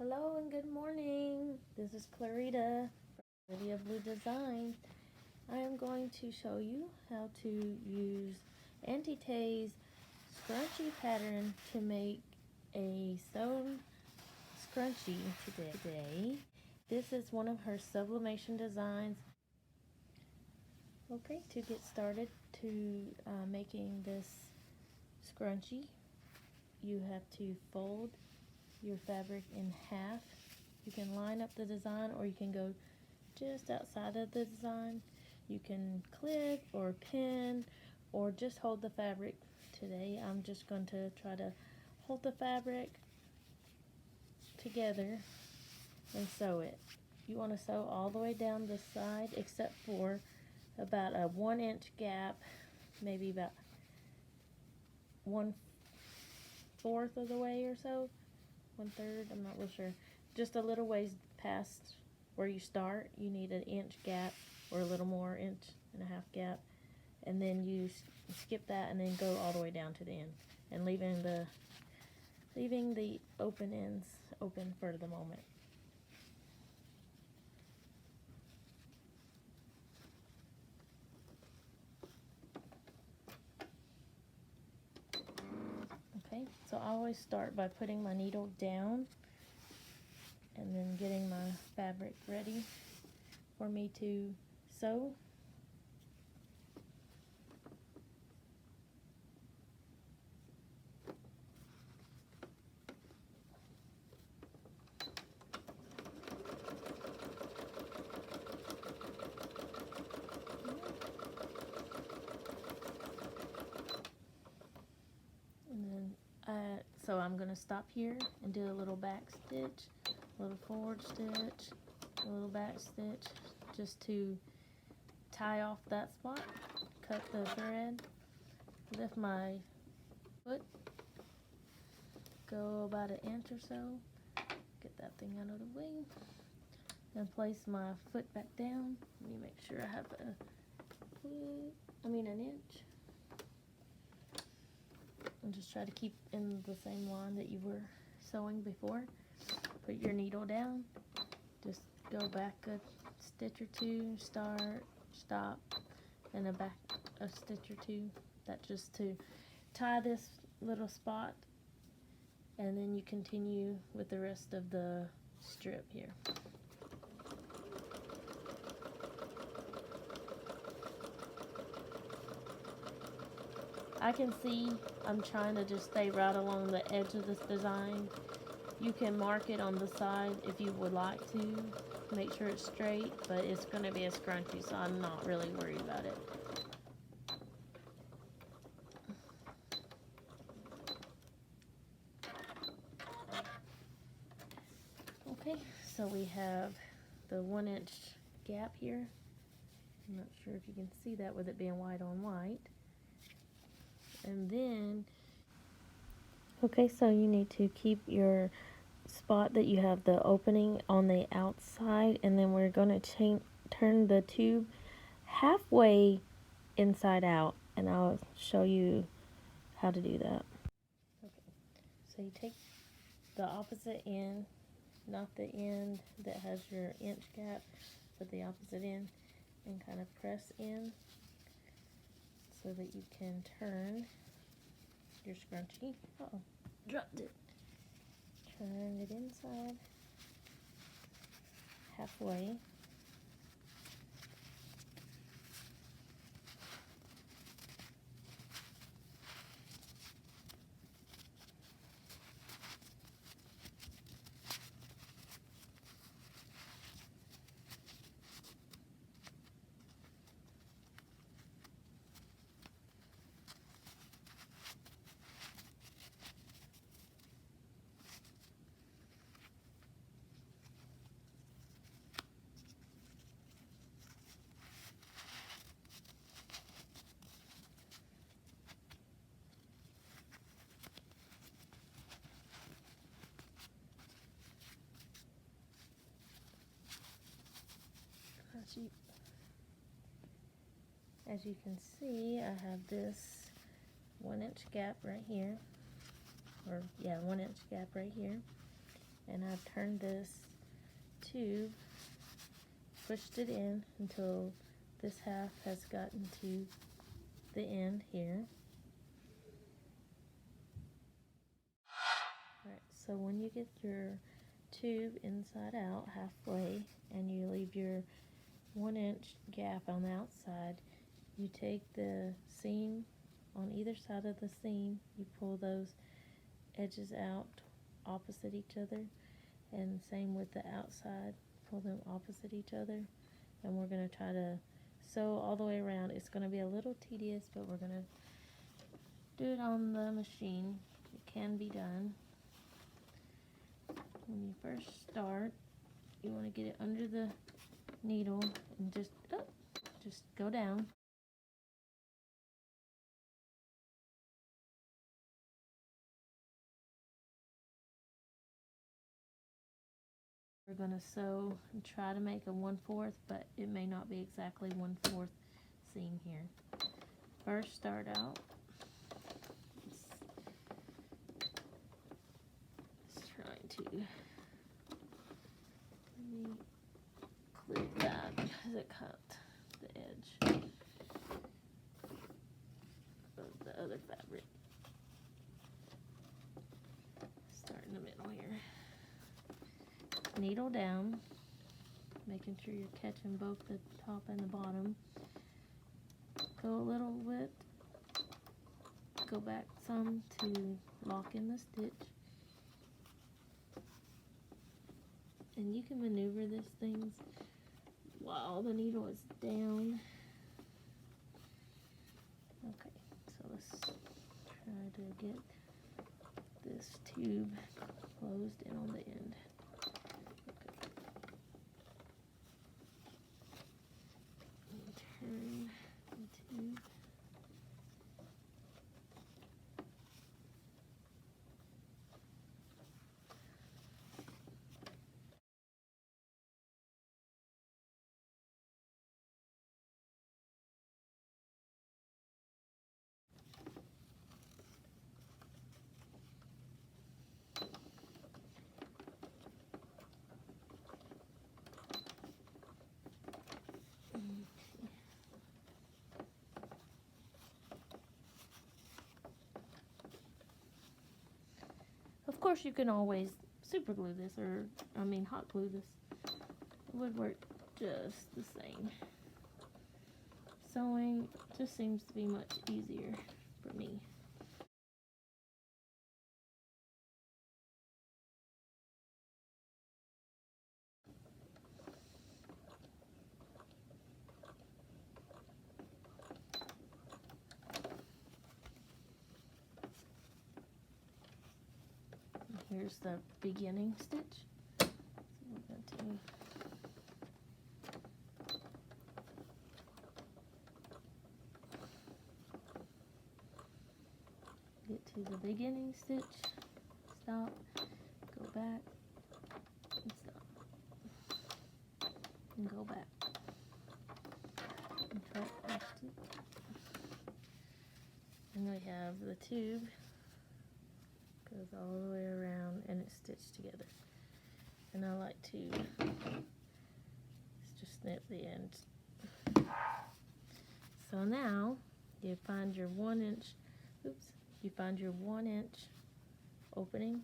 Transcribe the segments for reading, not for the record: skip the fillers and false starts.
Hello and good morning. This is Clarita from Lydia Blue Design. I am going to show you how to use Auntie Tay's scrunchie pattern to make a sewn scrunchie today. This is one of her sublimation designs. Okay, to get started to making this scrunchie, you have to fold your fabric in half. You can line up the design or you can go just outside of the design. You can clip or pin or just hold the fabric. Today I'm just going to try to hold the fabric together and sew it. You want to sew all the way down the side except for about a 1-inch gap, maybe about 1/4 of the way or so. 1/3, I'm not real sure. Just a little ways past where you start, you need an inch gap or a little more, 1.5-inch gap, and then you skip that and then go all the way down to the end, and leaving the open ends open for the moment. Okay, so I always start by putting my needle down and then getting my fabric ready for me to sew. So I'm going to stop here and do a little back stitch, a little forward stitch, a little back stitch, just to tie off that spot. Cut the thread, lift my foot, go about 1 inch or so, get that thing out of the way, and place my foot back down. Let me make sure I have an inch. And just try to keep in the same line that you were sewing before. Put your needle down, just go back a stitch or two, start, stop, and back a stitch or two. That's just to tie this little spot, and then you continue with the rest of the strip here. I can see I'm trying to just stay right along the edge of this design. You can mark it on the side if you would like to, make sure it's straight, but it's going to be a scrunchie, so I'm not really worried about it. Okay, so we have the 1-inch gap here. I'm not sure if you can see that with it being white on white. And then, okay, so you need to keep your spot that you have the opening on the outside, and then we're going to turn the tube halfway inside out, and I'll show you how to do that. Okay, so you take the opposite end, not the end that has your inch gap, but the opposite end, and kind of press in so that you can turn your scrunchie. Dropped it. Turn it inside halfway. As you can see, I have this 1-inch gap right here, or yeah, 1-inch gap right here, and I've turned this tube, pushed it in until this half has gotten to the end here. Alright, so when you get your tube inside out halfway and you leave your 1-inch gap on the outside, you take the seam on either side of the seam, you pull those edges out opposite each other, and same with the outside, pull them opposite each other. And we're going to try to sew all the way around. It's going to be a little tedious, but we're going to do it on the machine. It can be done. When you first start, you want to get it under the needle and just go down. We're going to sew and try to make a 1/4, but it may not be exactly 1/4 seam here. First start out, let's try to, let me clip that because it cut the edge of the other fabric. Start in the middle here. Needle down, making sure you're catching both the top and the bottom. Go a little bit, go back some to lock in the stitch. And you can maneuver this thing while the needle is down. Okay, so let's try to get this tube closed in on the end. Turn the tube. Of course, you can always super glue this, or hot glue this. It would work just the same. Sewing just seems to be much easier for me. Here's the beginning stitch. So we're going to get to the beginning stitch, stop, go back, and stop, and go back. And try to twist it. And we have the tube. Goes all the way around and it's stitched together. And I like to just snip the ends. So now you find your 1-inch, you find your 1-inch opening,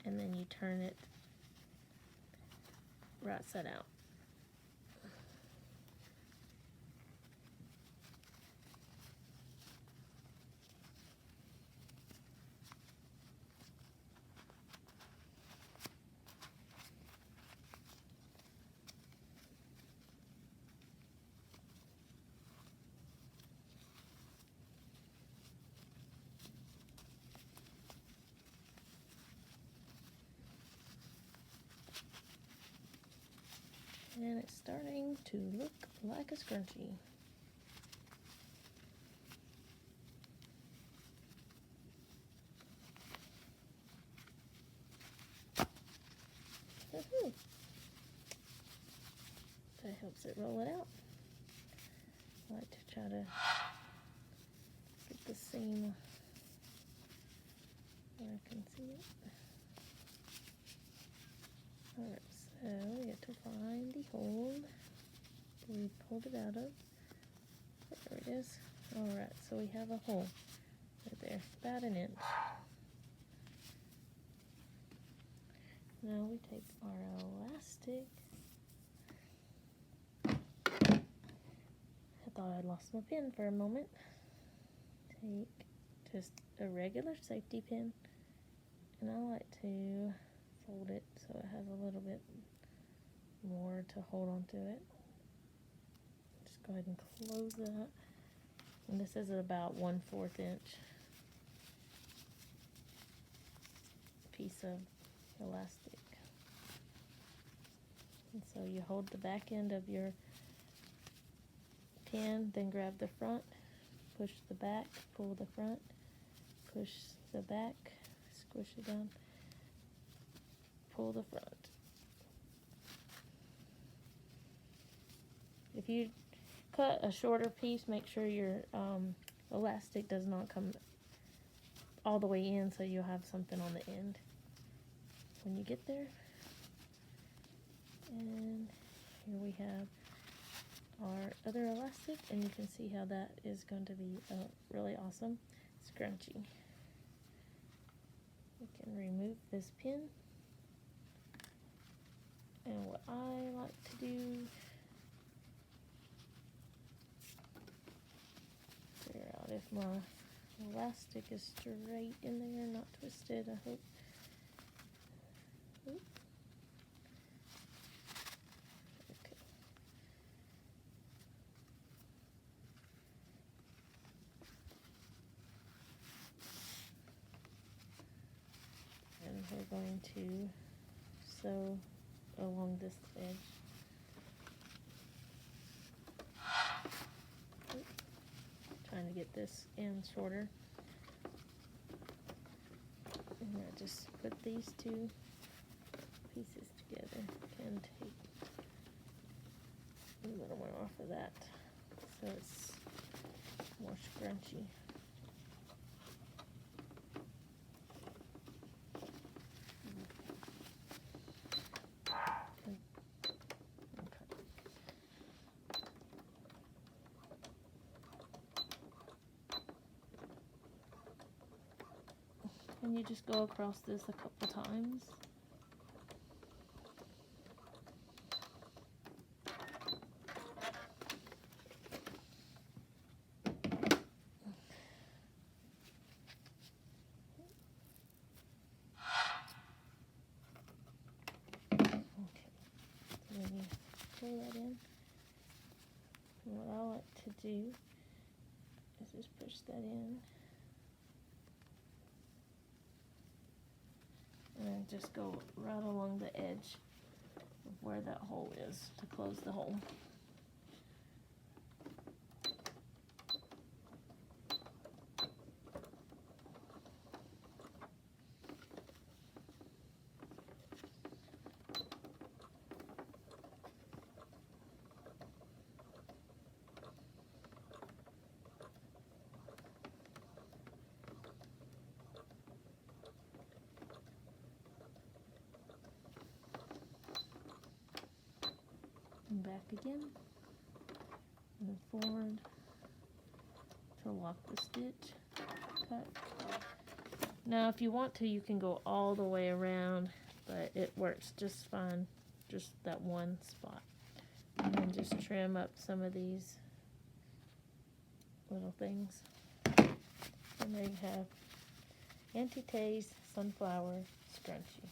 and then you turn it right side out. And it's starting to look like a scrunchie. That helps it roll it out. I like to try to get the seam where I can see it. Alright, so we have to find the hole we pulled it out of. There it is. Alright, so we have a hole right there, about an inch. Now we take our elastic. I thought I'd lost my pin for a moment. Take just a regular safety pin, and I like to fold it so it has a little bit more to hold on to it. Just go ahead and close that. And this is about 1/4 inch piece of elastic. And so you hold the back end of your pin, then grab the front, push the back, pull the front, push the back, squish it down, pull the front. If you cut a shorter piece, make sure your elastic does not come all the way in, so you'll have something on the end when you get there. And here we have our other elastic, and you can see how that is going to be a really awesome scrunchie. We can remove this pin, and what I like to do, figure out if my elastic is straight in there, not twisted, I hope. Oop. Okay. And we're going to sew along this edge. Oop. Trying to get this end shorter. And I just put these two pieces together and take a little one off of that so it's more scrunchy. And you just go across this a couple times. Pull that in. And what I like to do is just push that in and then just go right along the edge of where that hole is to close the hole. And back again, and forward to lock the stitch, cut. Now if you want to, you can go all the way around, but it works just fine, just that one spot. And then just trim up some of these little things. And there you have Auntie Tay's sunflower scrunchie.